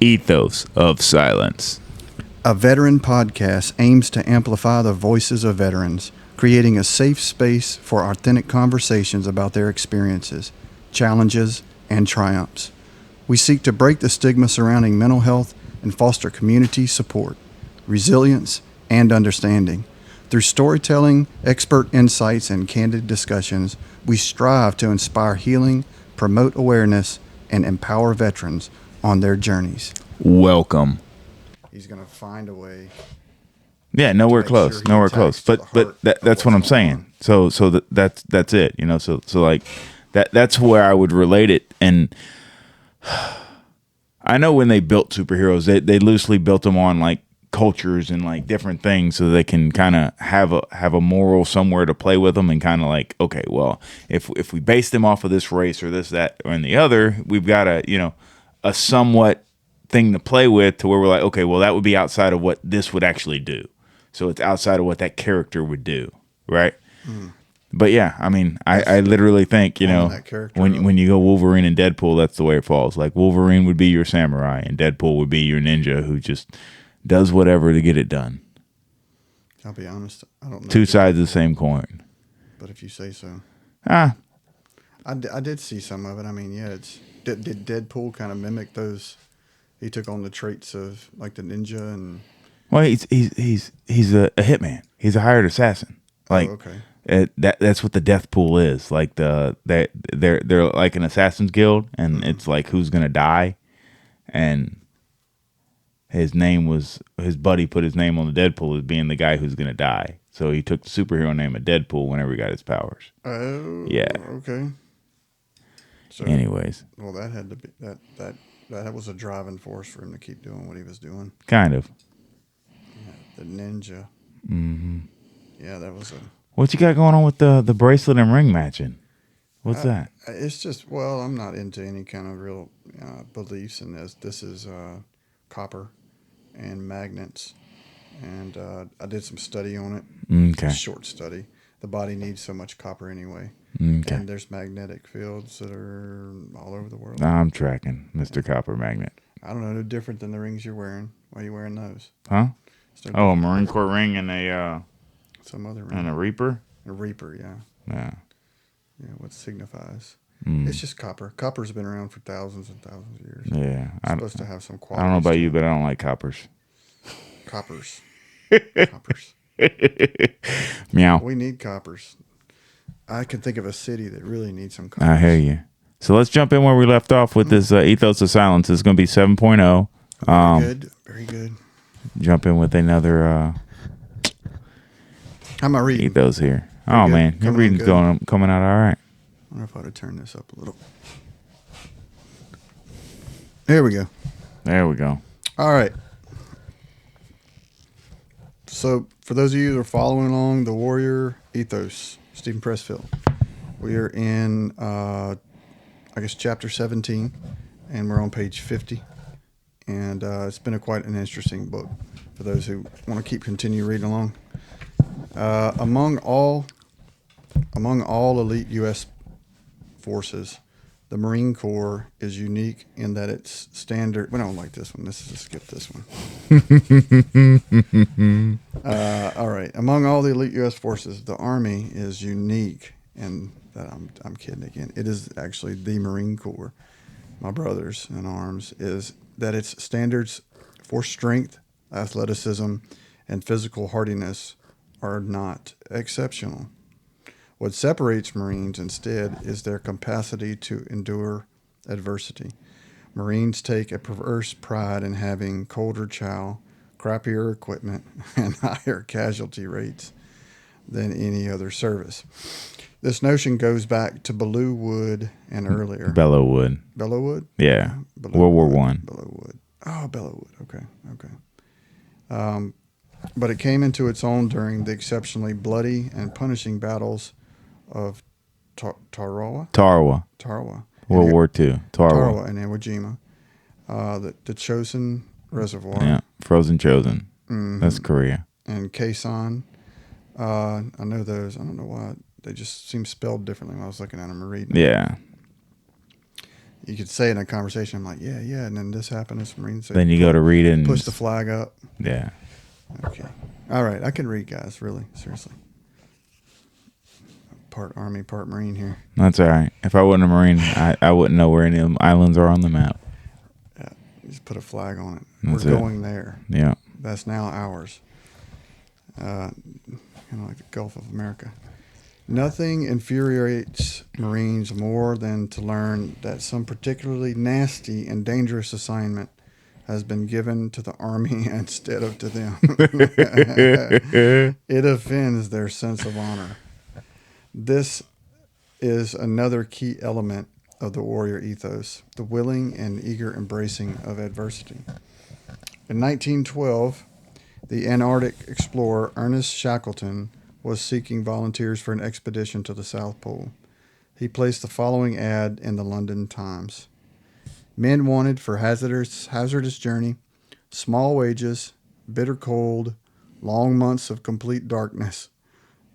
Ethos of Silence. A veteran podcast aims to amplify the voices of veterans, creating a safe space for authentic conversations about their experiences, challenges, and triumphs. We seek to break the stigma surrounding mental health and foster community support, resilience, and understanding. Through storytelling, expert insights, and candid discussions, we strive to inspire healing, promote awareness, and empower veterans on their journeys. Welcome. He's going to find a way. Yeah, nowhere close, nowhere close. But that's what I'm saying. So that's it. You know, so like that's where I would relate it. And I know when they built superheroes, they loosely built them on like cultures and like different things, so they can kind of have a moral somewhere to play with them, and kind of like, okay, well, if we base them off of this race or this, that, or the other, we've got a somewhat thing to play with, to where we're like, okay, well, that would be outside of what this would actually do. So it's outside of what that character would do, right? Mm. But yeah, I mean, I literally think, when you go Wolverine and Deadpool, that's the way it falls. Like Wolverine would be your samurai, and Deadpool would be your ninja who just does whatever to get it done. I'll be honest, I don't know. Two sides of the same coin. But if you say so. I did see some of it. I mean, yeah, did Deadpool kind of mimic those? He took on the traits of like the ninja and. Well, he's a hitman. He's a hired assassin. Like, okay. That's what the death pool is. Like they're like an assassin's guild, and mm-hmm. It's like who's gonna die, and his buddy put his name on the Deadpool as being the guy who's gonna die. So he took the superhero name of Deadpool whenever he got his powers. Oh, yeah. Okay. So, anyways, well, that had to be that was a driving force for him to keep doing what he was doing. Kind of. Yeah, the ninja. Mm-hmm. Yeah, that was a. What you got going on with the bracelet and ring matching? What's that? It's just, well, I'm not into any kind of real beliefs in this. This is copper and magnets, and I did some study on it. Okay. A short study. The body needs so much copper anyway. Okay. And there's magnetic fields that are all over the world. I'm tracking, Mr. Copper Magnet. I don't know, no different than the rings you're wearing. Why are you wearing those? Huh? A Marine Corps ring and some other ring. And a Reaper? A Reaper, yeah. Yeah. Yeah, what signifies. It's just copper. Copper's been around for thousands and thousands of years. Yeah. It's supposed to have some quality. I don't know about you, but I don't like coppers. Coppers. Meow. We need coppers. I can think of a city that really needs some coppers. I hear you. So let's jump in where we left off with this Ethos of Silence. It's going to be 7.0. Very good. Very good. Jump in with another how am I reading? Ethos here. Oh, good. Man. Your reading's coming out all right. I wonder if I ought to turn this up a little. There we go. There we go. All right. So, for those of you that are following along, the Warrior Ethos, Stephen Pressfield, we are in, chapter 17, and we're on page 50. And it's been quite an interesting book for those who want to continue reading along. Among all elite U.S. forces, the Marine Corps is unique in that its standard. We don't like this one. Let's just skip this one. All right. Among all the elite U.S. forces, the Army is unique in that I'm kidding again. It is actually the Marine Corps. My brothers in arms is that its standards for strength, athleticism, and physical hardiness are not exceptional. What separates Marines instead is their capacity to endure adversity. Marines take a perverse pride in having colder chow, crappier equipment, and higher casualty rates than any other service. This notion goes back to Bellewood and earlier. Bellewood. Bellewood? Yeah. Bellewood. World War I. Bellewood. Oh, Bellewood. Okay. But it came into its own during the exceptionally bloody and punishing battles of Tarawa. World War II. Tarawa and Iwo Jima. The Chosin Reservoir. Yeah, Frozen Chosen. Mm-hmm. That's Korea. And Kaisan. I know those. I don't know why. They just seem spelled differently when I was looking at them and reading. Yeah. You could say in a conversation, I'm like, yeah, and then this happened as Marine. So then you go to read it and push the flag up. Yeah. Okay. All right. I can read, guys. Really. Seriously. Part Army, part Marine here. That's all right. If I wasn't a Marine, I wouldn't know where any of them islands are on the map. Yeah. Just put a flag on it. That's We're it. going there. Yeah. That's now ours. Kind of like the Gulf of America. Nothing infuriates Marines more than to learn that some particularly nasty and dangerous assignment has been given to the Army instead of to them. It offends their sense of honor. This is another key element of the warrior ethos, the willing and eager embracing of adversity. In 1912, the Antarctic explorer Ernest Shackleton was seeking volunteers for an expedition to the South Pole. He placed the following ad in the London Times. Men wanted for hazardous journey, small wages, bitter cold, long months of complete darkness,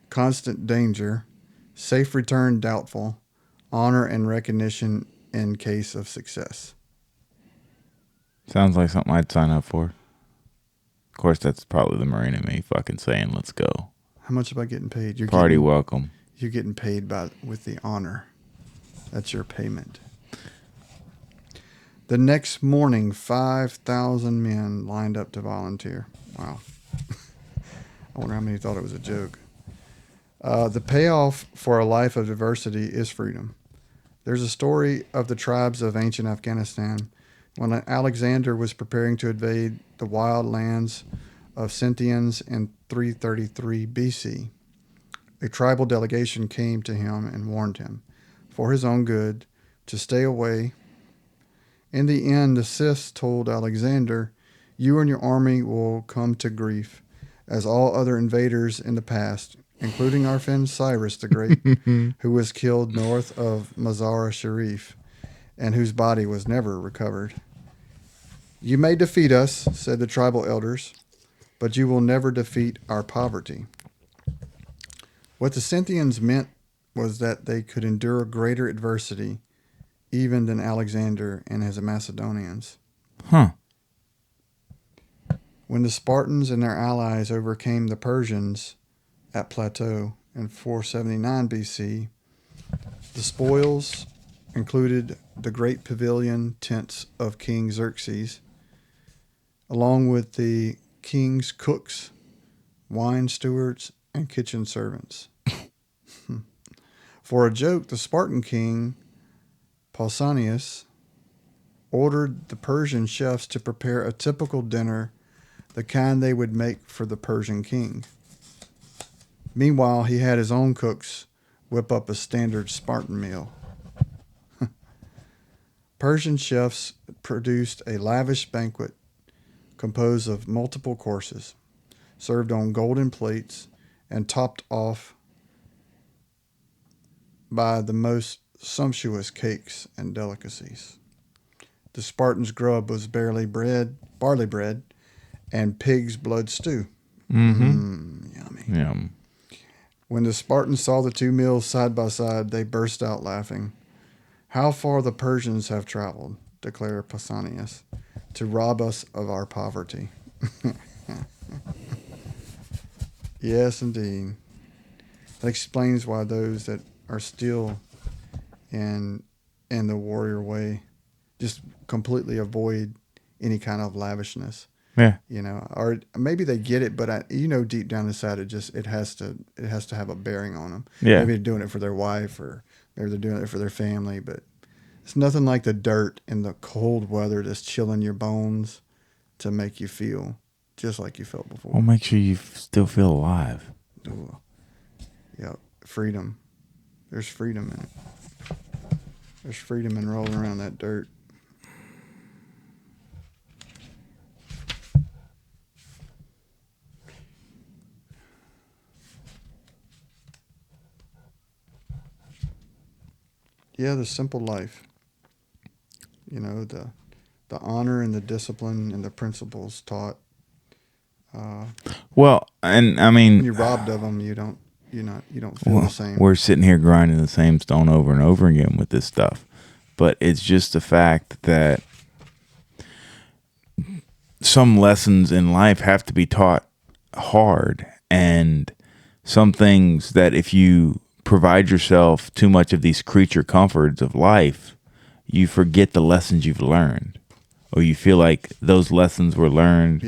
constant danger, safe return doubtful, honor and recognition in case of success. Sounds like something I'd sign up for. Of course, that's probably the Marine in me fucking saying, let's go. How much am I getting paid? Party welcome. You're getting paid with the honor. That's your payment. The next morning, 5,000 men lined up to volunteer. Wow. I wonder how many thought it was a joke. The payoff for a life of diversity is freedom. There's a story of the tribes of ancient Afghanistan when Alexander was preparing to invade the wild lands of Scythians in 333 BC. A tribal delegation came to him and warned him, for his own good, to stay away. In the end, the Scyths told Alexander, "You and your army will come to grief, as all other invaders in the past, including our friend Cyrus the Great, who was killed north of Mazar-e Sharif, and whose body was never recovered. You may defeat us," said the tribal elders, "but you will never defeat our poverty." What the Scythians meant was that they could endure greater adversity even than Alexander and his Macedonians. Huh. When the Spartans and their allies overcame the Persians at Plateau in 479 BC, the spoils included the great pavilion tents of King Xerxes, along with the king's cooks, wine stewards, and kitchen servants. For a joke, the Spartan king, Pausanias, ordered the Persian chefs to prepare a typical dinner, the kind they would make for the Persian king. Meanwhile, he had his own cooks whip up a standard Spartan meal. Persian chefs produced a lavish banquet composed of multiple courses, served on golden plates and topped off by the most sumptuous cakes and delicacies. The Spartans' grub was barley bread, and pig's blood stew. Yummy. Yum. When the Spartans saw the two meals side by side, they burst out laughing. "How far the Persians have traveled," declared Pausanias, "to rob us of our poverty." Yes, indeed. That explains why those that are still in the warrior way just completely avoid any kind of lavishness. Yeah. You know, or maybe they get it, but deep down inside it has to have a bearing on them. Yeah. Maybe they're doing it for their wife, or maybe they're doing it for their family, but it's nothing like the dirt and the cold weather that's chilling your bones to make you feel just like you felt before. Well, make sure you still feel alive. Ooh. Yeah, freedom. There's freedom in it. There's freedom in rolling around that dirt. Yeah, the simple life. You know, the honor and the discipline and the principles taught. Well, and I mean, When you're robbed of them, you don't feel the same. We're sitting here grinding the same stone over and over again with this stuff. but it's just the fact that some lessons in life have to be taught hard, and some things that if you provide yourself too much of these creature comforts of life, you forget the lessons you've learned, or you feel like those lessons were learned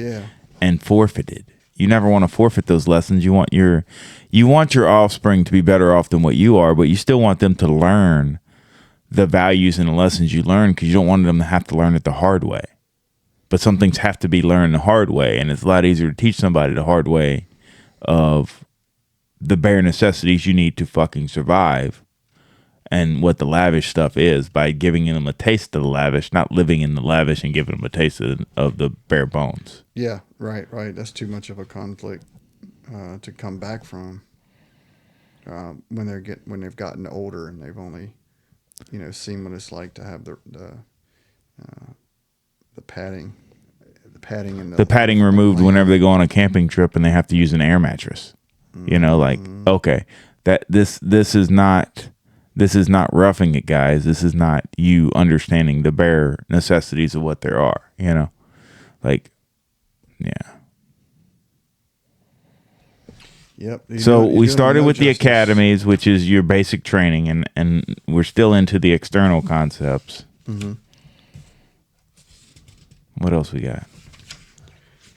and forfeited. You never want to forfeit those lessons. You want your offspring to be better off than what you are, but you still want them to learn the values and the lessons you learn, because you don't want them to have to learn it the hard way. But some things have to be learned the hard way, and it's a lot easier to teach somebody the hard way of the bare necessities you need to fucking survive, and what the lavish stuff is, by giving them a taste of the lavish, not living in the lavish and giving them a taste of the bare bones. Yeah, right. That's too much of a conflict to come back from when they've gotten older and they've only, seen what it's like to have the padding and the padding removed whenever they go on a camping trip and they have to use an air mattress. Okay, that this is not roughing it, guys. This is not you understanding the bare necessities of what there are. Yep. So we started with the academies, which is your basic training, and we're still into the external concepts. Mm-hmm. What else we got?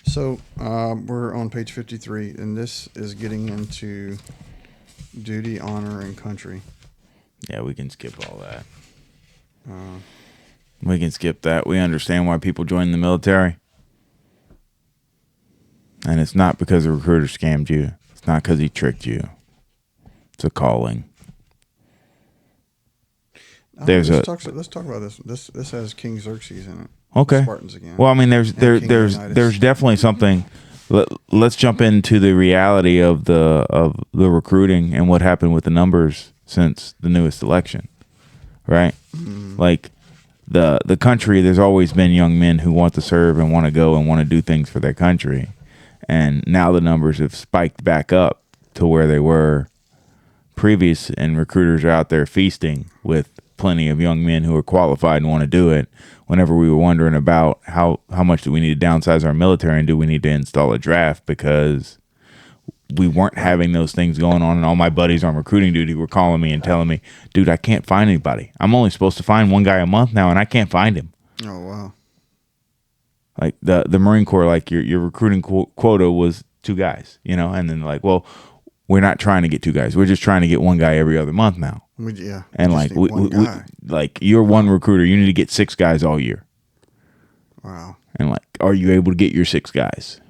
So we're on page 53, and this is getting into duty, honor, and country. Yeah, we can skip all that. We can skip that. We understand why people join the military. And it's not because a recruiter scammed you. It's not because he tricked you. It's a calling. Let's talk about this. This has King Xerxes in it. Okay. Spartans again. Well, I mean, there's definitely something. Let's jump into the reality of the recruiting and what happened with the numbers since the newest election, right? Mm-hmm. Like the country, there's always been young men who want to serve and want to go and want to do things for their country, and now the numbers have spiked back up to where they were previous, and recruiters are out there feasting with plenty of young men who are qualified and want to do it. Whenever we were wondering about how much do we need to downsize our military and do we need to install a draft, because we weren't having those things going on, and all my buddies on recruiting duty were calling me and telling me, dude, I can't find anybody. I'm only supposed to find one guy a month now, and I can't find him. Oh, wow. Like the Marine Corps, like your recruiting quota was 2 guys, and then like, well, we're not trying to get 2 guys. We're just trying to get 1 guy every other month now. And like we like you're one recruiter, you need to get 6 guys all year. Wow. And like, are you able to get your 6 guys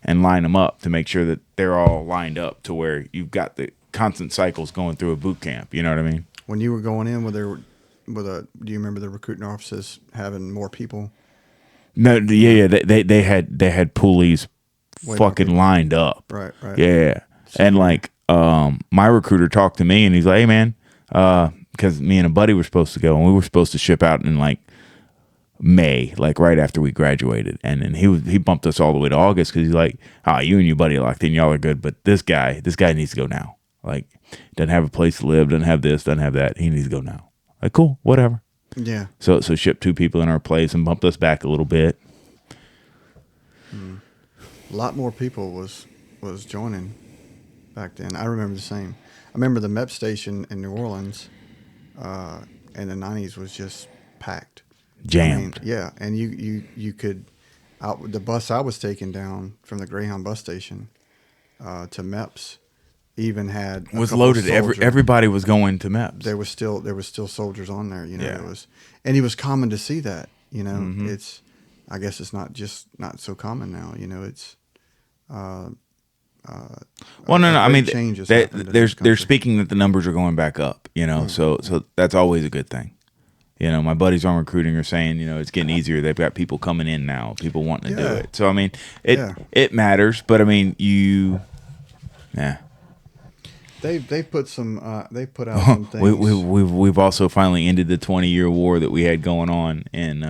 and line them up to make sure that they're all lined up to where you've got the constant cycles going through a boot camp? You know what I mean? When you were going in, do you remember the recruiting offices having more people? No, yeah. They had pulleys fucking lined up. Right. Yeah, and like. My recruiter talked to me and he's like, hey man, because me and a buddy were supposed to go, and we were supposed to ship out in like May, like right after we graduated. And then he bumped us all the way to August, because he's like, you and your buddy are locked in, y'all are good, but this guy needs to go now. Like, doesn't have a place to live, doesn't have this, doesn't have that. He needs to go now. Like, cool, whatever. Yeah. So shipped 2 people in our place and bumped us back a little bit. A lot more people was joining back then. I remember the same. I remember the MEP station in New Orleans in the 90s was just packed. Jammed. And you could, the bus I was taking down from the Greyhound bus station to MEPS even had was loaded. Everybody was going to MEPS. There was still soldiers on there. Yeah. It was common to see that. Mm-hmm. I guess it's not so common now. It's. Well, no. I mean, they're speaking speaking that the numbers are going back up. So that's always a good thing. My buddies on recruiting are saying, it's getting easier. They've got people coming in now, people wanting to do it. So I mean, it matters. But I mean, They've put some. They put out some things. We've also finally ended the 20-year war that we had going on in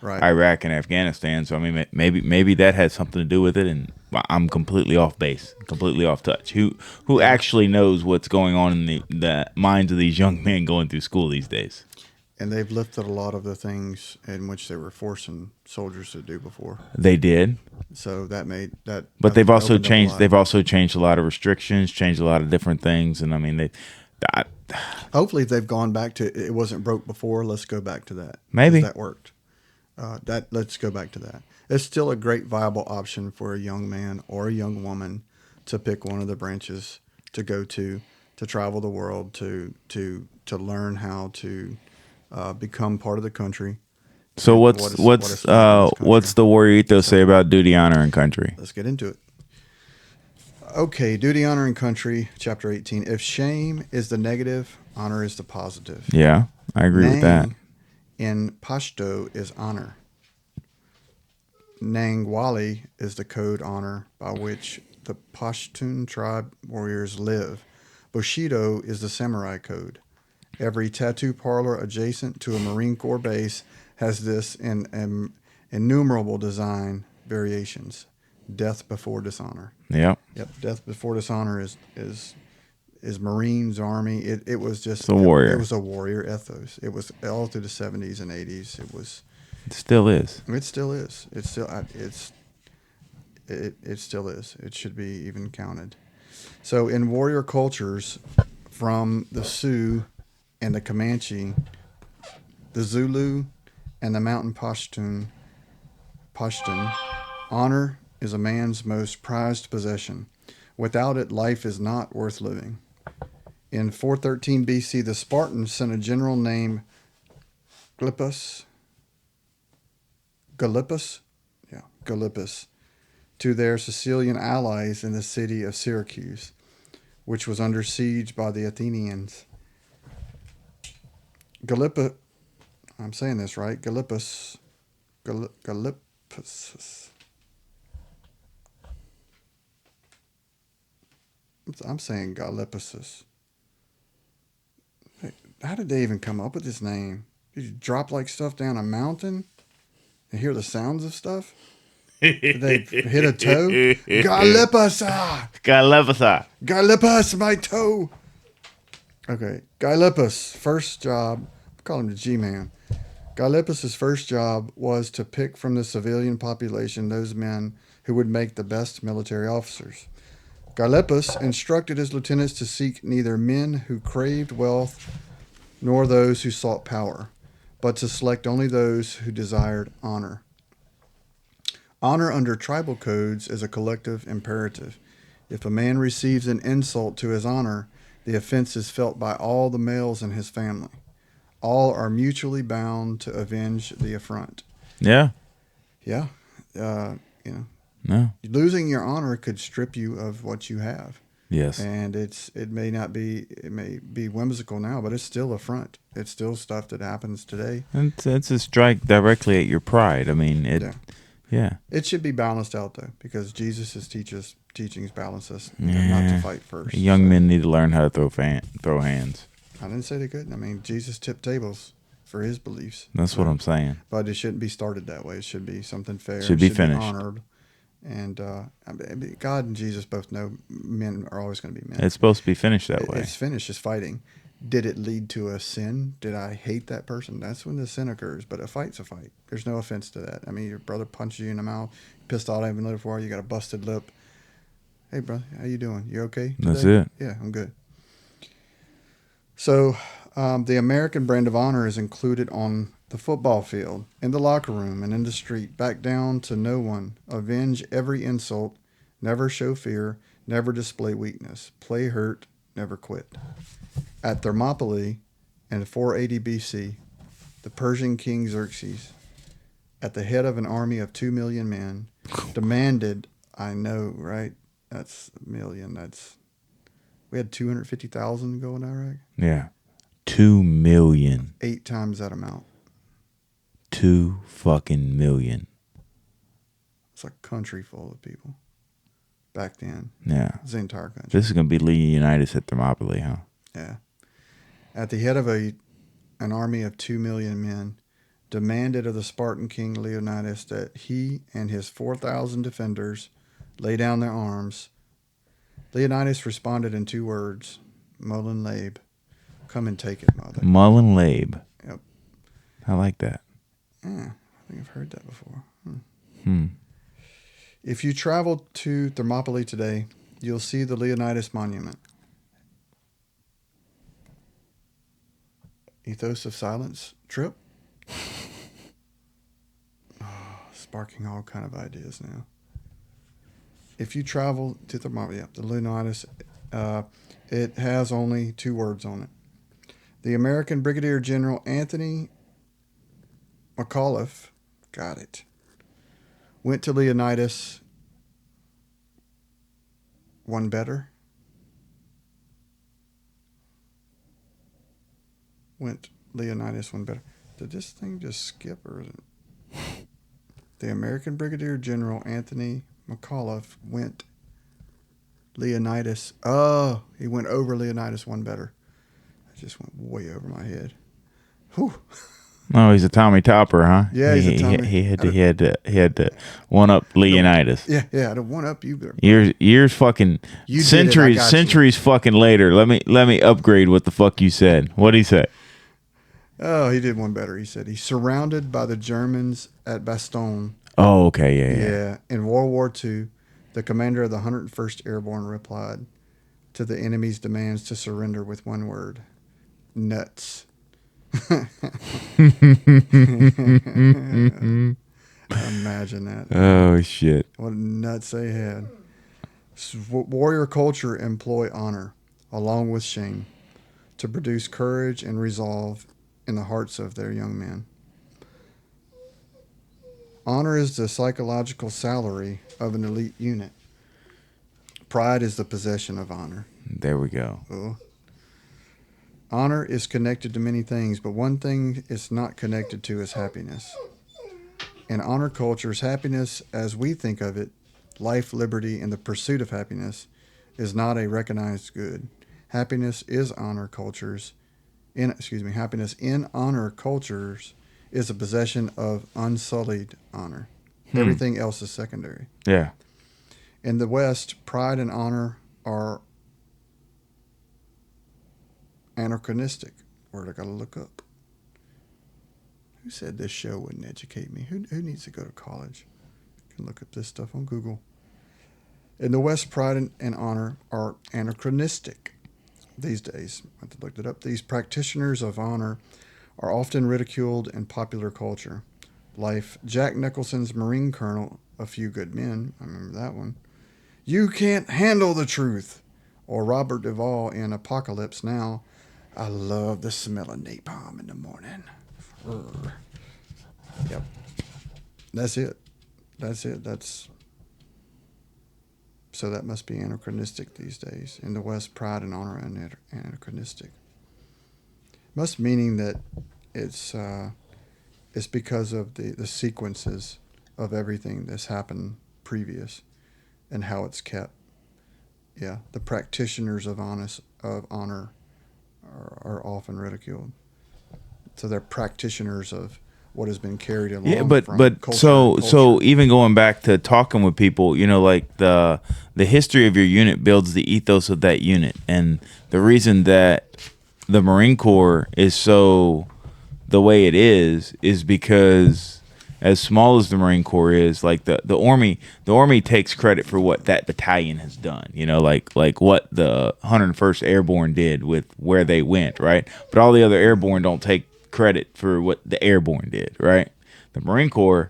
Iraq and Afghanistan. So I mean, maybe that has something to do with it. And I'm completely off base, completely off touch. Who actually knows what's going on in the minds of these young men going through school these days? And they've lifted a lot of the things in which they were forcing soldiers to do before. They did. So that made that. But they've also changed. They've They've also changed a lot of restrictions, changed a lot of different things, and I mean, hopefully they've gone back to it wasn't broke before. Let's go back to that. Maybe that worked. Let's go back to that. It's still a great viable option for a young man or a young woman to pick one of the branches to go to travel the world, to learn how to become part of the country. So what's the warrior ethos say about duty, honor, and country? Let's get into it. Okay, duty, honor, and country, chapter 18. If shame is the negative, honor is the positive. Yeah, I agree with that. In Pashto is honor. Nangwali is the code honor by which the Pashtun tribe warriors live. Bushido is the samurai code. Every tattoo parlor adjacent to a Marine Corps base has this in innumerable design variations. Death before dishonor. Yep. Death before dishonor is Marines, Army. It was just a warrior. It was a warrior ethos. It was all through the 70s and 80s. It still is. It still is. It still is. It should be even counted. So in warrior cultures, from the Sioux and the Comanche, the Zulu, and the Mountain Pashtun, honor is a man's most prized possession. Without it, life is not worth living. In 413 BC, the Spartans sent a general named Gylippus to their Sicilian allies in the city of Syracuse, which was under siege by the Athenians. Gylippus, I'm saying this right, Gylippus. I'm saying Gylippus. How did they even come up with this name? Did you drop like stuff down a mountain and hear the sounds of stuff? Did they hit a toe? Gylippus! Gylippus, my toe! Okay, Gylippus' first job, I call him the G-Man. Gylippus' first job was to pick from the civilian population those men who would make the best military officers. Gylippus instructed his lieutenants to seek neither men who craved wealth nor those who sought power, but to select only those who desired honor. Honor under tribal codes is a collective imperative. If a man receives an insult to his honor, the offense is felt by all the males in his family. All are mutually bound to avenge the affront. Yeah. Yeah. No. Losing your honor could strip you of what you have. Yes. And it may be whimsical now, but it's still affront. It's still stuff that happens today. And it's a strike directly at your pride. I mean, yeah. It should be balanced out though, because Jesus' teachings balance us not to fight first. Young men need to learn how to throw hands. I didn't say they couldn't. I mean, Jesus tipped tables for his beliefs. That's what I'm saying. But it shouldn't be started that way. It should be something fair. Should be finished. Be honored. And God and Jesus both know men are always going to be men. It's supposed to be finished that way. It's finished. It's fighting. Did it lead to a sin? Did I hate that person? That's when the sin occurs. But a fight's a fight. There's no offense to that. I mean, your brother punches you in the mouth, pissed off, I haven't lived for you got a busted lip. Hey, brother, how you doing? You okay today? That's it. Yeah, I'm good. So the American brand of honor is included on the football field, in the locker room, and in the street. Back down to no one. Avenge every insult. Never show fear. Never display weakness. Play hurt. Never quit. At Thermopylae in 480 BC, the Persian king Xerxes, at the head of an army of 2 million men, demanded, I know, right? That's a million. We had 250,000 go in Iraq. Yeah. 2 million. 8 times that amount. 2 fucking million. It's a country full of people. Back then. Yeah. It's the entire country. This is going to be Leonidas at Thermopylae, huh? Yeah. At the head of an army of 2 million men, demanded of the Spartan king Leonidas that he and his 4,000 defenders lay down their arms. Leonidas responded in 2 words, Mullen Labe. Come and take it, mother. Mullen Labe. Yep. I like that. Yeah, I think I've heard that before. If you travel to Thermopylae today, you'll see the Leonidas Monument. Ethos of Silence trip? Sparking all kind of ideas now. If you travel to Thermopylae, the Leonidas, it has only 2 words on it. The American Brigadier General Anthony McAuliffe, got it, went to Leonidas, one better. Went Leonidas, one better. Did this thing just skip or is it? The American Brigadier General Anthony McAuliffe went Leonidas. Oh, he went over Leonidas, one better. I just went way over my head. Whew. Oh, he's a Tommy Topper, huh? Yeah, he's a Tommy. He had to one up Leonidas. Yeah, I don't one up you. Years fucking You centuries fucking later. Let me upgrade what the fuck you said. What'd he say? Oh, he did one better. He said he's surrounded by the Germans at Bastogne. Oh, okay, yeah. In World War II, the commander of the 101st Airborne replied to the enemy's demands to surrender with one word: nuts. Imagine that. Oh shit! What nuts they had. Warrior culture employ honor along with shame to produce courage and resolve in the hearts of their young men. Honor is the psychological salary of an elite unit. Pride is the possession of honor. There we go. Oh. Honor is connected to many things, but one thing it's not connected to is happiness. In honor cultures, happiness, as we think of it, life, liberty, and the pursuit of happiness, is not a recognized good. Happiness is honor cultures. Happiness in honor cultures is a possession of unsullied honor. Everything else is secondary. Yeah. In the West, pride and honor are anachronistic. Word I gotta look up. Who said this show wouldn't educate me? Who needs to go to college? I can look up this stuff on Google. In the West, pride and honor are anachronistic these days. I looked it up. These practitioners of honor are often ridiculed in popular culture. Life. Jack Nicholson's Marine Colonel, A Few Good Men. I remember that one. You can't handle the truth. Or Robert Duvall in Apocalypse Now. I love the smell of napalm in the morning. Yep. That's it. So that must be anachronistic these days. In the West, pride and honor are anachronistic. Must meaning that it's because of the sequences of everything that's happened previous and how it's kept. Yeah, the practitioners of honor are often ridiculed. So they're practitioners of what has been carried along. Yeah, but culture so even going back to talking with people, like the history of your unit builds the ethos of that unit, and the reason that the Marine Corps is so the way it is because as small as the Marine Corps is, like the Army takes credit for what that battalion has done, like what the 101st Airborne did with where they went, right? But all the other airborne don't take credit for what the airborne did, right? The Marine Corps,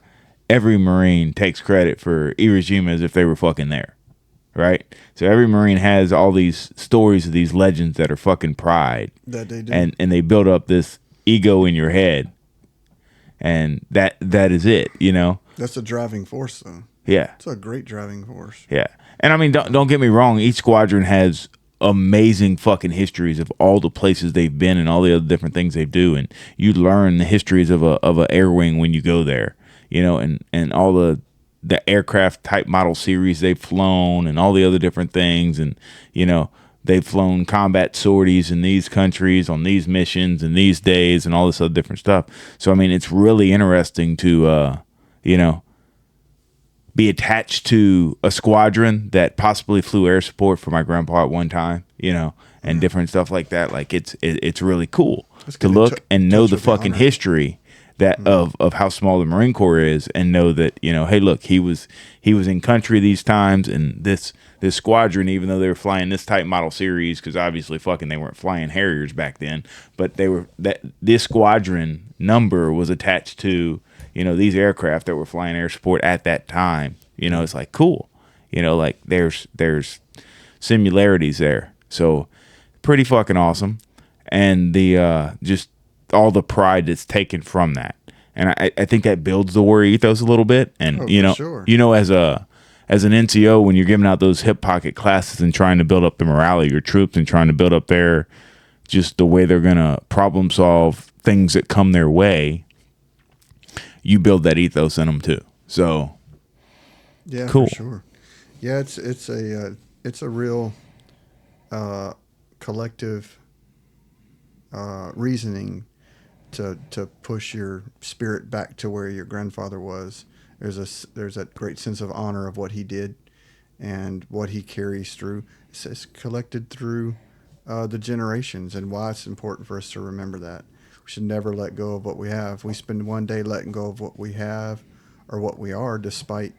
every Marine takes credit for Iwo Jima as if they were fucking there, right? So every Marine has all these stories of these legends that are fucking pride that they do, and they build up this ego in your head, and that is it, That's a driving force, though. Yeah, it's a great driving force. Yeah, and I mean, don't get me wrong. Each squadron has amazing fucking histories of all the places they've been and all the other different things they do, and you learn the histories of a air wing when you go there, and all the aircraft type model series they've flown and all the other different things, and they've flown combat sorties in these countries on these missions and these days and all this other different stuff. So I mean, it's really interesting to be attached to a squadron that possibly flew air support for my grandpa at one time, and different stuff like that. Like it's really cool to look and know the fucking history that of how small the Marine Corps is, and know that, you know, hey, look, he was in country these times, and this squadron, even though they were flying this type model series, because obviously fucking they weren't flying Harriers back then, but this squadron number was attached to, you know, these aircraft that were flying air support at that time. You know, it's like cool. You know, like there's similarities there. So pretty fucking awesome. And the just all the pride that's taken from that. And I think that builds the warrior ethos a little bit. And sure. you know, as an NCO, when you're giving out those hip pocket classes and trying to build up the morale of your troops and trying to build up their just the way they're gonna problem solve things that come their way, you build that ethos in them too. So yeah, cool. For sure. Yeah, it's a real collective reasoning to push your spirit back to where your grandfather was. There's that great sense of honor of what he did and what he carries through. It's collected through the generations, and why it's important for us to remember that. We should never let go of what we have. We spend one day letting go of what we have or what we are, despite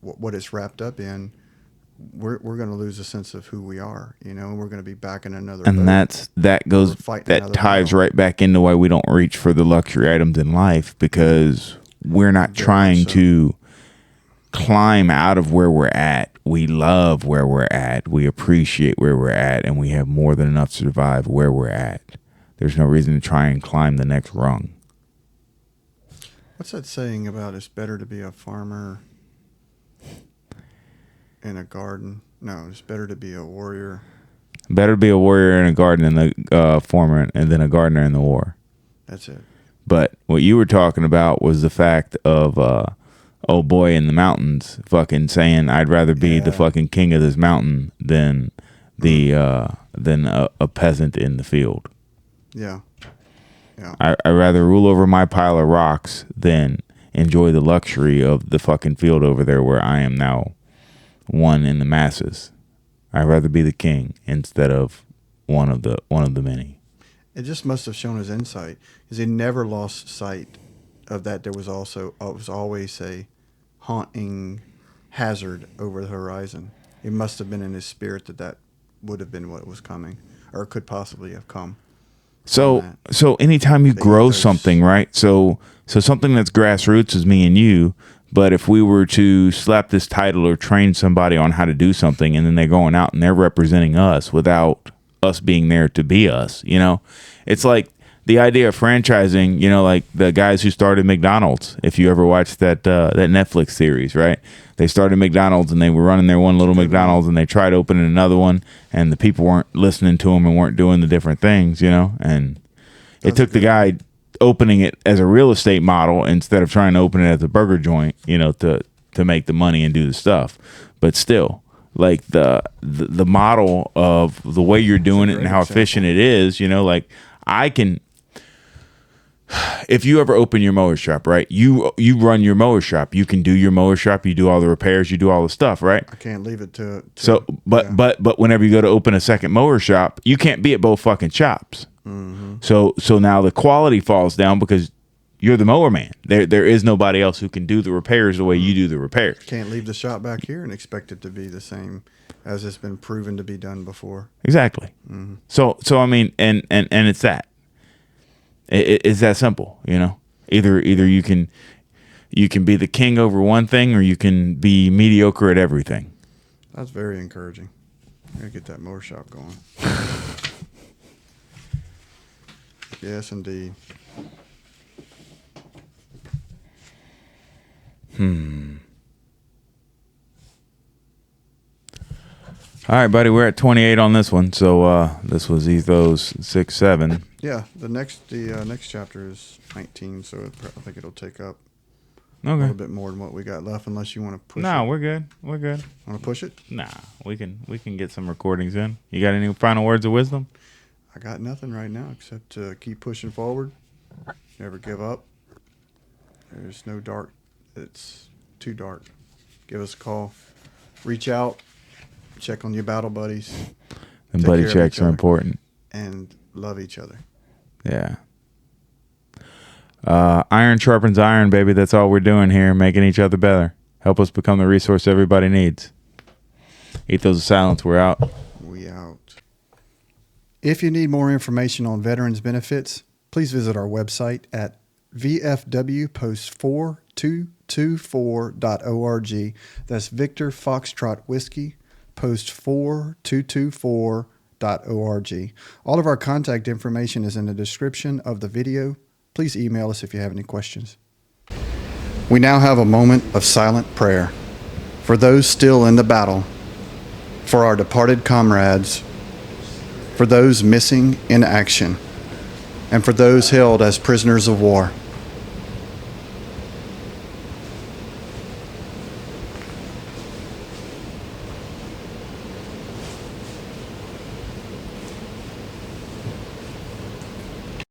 what it's wrapped up in. We're going to lose a sense of who we are, you know, and we're going to be back in another boat. And that ties right back into why we don't reach for the luxury items in life, because we're not trying to climb out of where we're at. We love where we're at. We appreciate where we're at, and we have more than enough to survive where we're at. There's no reason to try and climb the next rung. What's that saying about it's better to be a farmer in a garden? No, it's better to be a warrior. Better to be a warrior in a garden than a farmer, and then a gardener in the war. That's it. But what you were talking about was the fact of old boy in the mountains fucking saying, I'd rather be the fucking king of this mountain than a peasant in the field. Yeah. Yeah. I'd rather rule over my pile of rocks than enjoy the luxury of the fucking field over there where I am now one in the masses. I'd rather be the king instead of one of the many. It just must have shown his insight, because he never lost sight of that. There was always a haunting hazard over the horizon. It must have been in his spirit that would have been what was coming, or could possibly have come. So anytime you grow something, right? So something that's grassroots is me and you. But if we were to slap this title or train somebody on how to do something, and then they're going out and they're representing us without us being there to be us, you know, it's like the idea of franchising, you know, like the guys who started McDonald's. If you ever watched that Netflix series, right? They started McDonald's and they were running their one little McDonald's, and they tried opening another one, and the people weren't listening to them and weren't doing the different things, you know, and it took the guy opening it as a real estate model instead of trying to open it as a burger joint, you know, to make the money and do the stuff. But still, like the model of the way you're doing it and how efficient it is, you know, like I can, if you ever open your mower shop, right? You run your mower shop. You can do your mower shop. You do all the repairs. You do all the stuff, right? I can't leave it to but whenever you go to open a second mower shop, you can't be at both fucking shops. Mm-hmm. So now the quality falls down because you're the mower man. There is nobody else who can do the repairs the way you do the repairs. Can't leave the shop back here and expect it to be the same as it's been proven to be done before. Exactly. Mm-hmm. So I mean, and it's that. It's that simple, you know. Either you can be the king over one thing, or you can be mediocre at everything. That's very encouraging. I gotta get that mower shop going. Yes, indeed. All right, buddy, we're at 28 on this one. So this was Ethos 6-7. Yeah, the next chapter is 19, so I think it'll take up a Okay. little bit more than what we got left, unless you want to push it. No, we're good. We're good. Want to push it? Nah, we can get some recordings in. You got any final words of wisdom? I got nothing right now except to keep pushing forward. Never give up. There's no dark. It's too dark. Give us a call. Reach out. Check on your battle buddies. And buddy checks are important. And love each other. Yeah. Iron sharpens iron, baby. That's all we're doing here, making each other better. Help us become the resource everybody needs. Ethos of Silence, we're out. We out. If you need more information on veterans benefits, please visit our website at vfwpost4224.org. That's Victor Foxtrot Whiskey, post4224.org. All of our contact information is in the description of the video. Please email us if you have any questions. We now have a moment of silent prayer for those still in the battle, for our departed comrades, for those missing in action, and for those held as prisoners of war.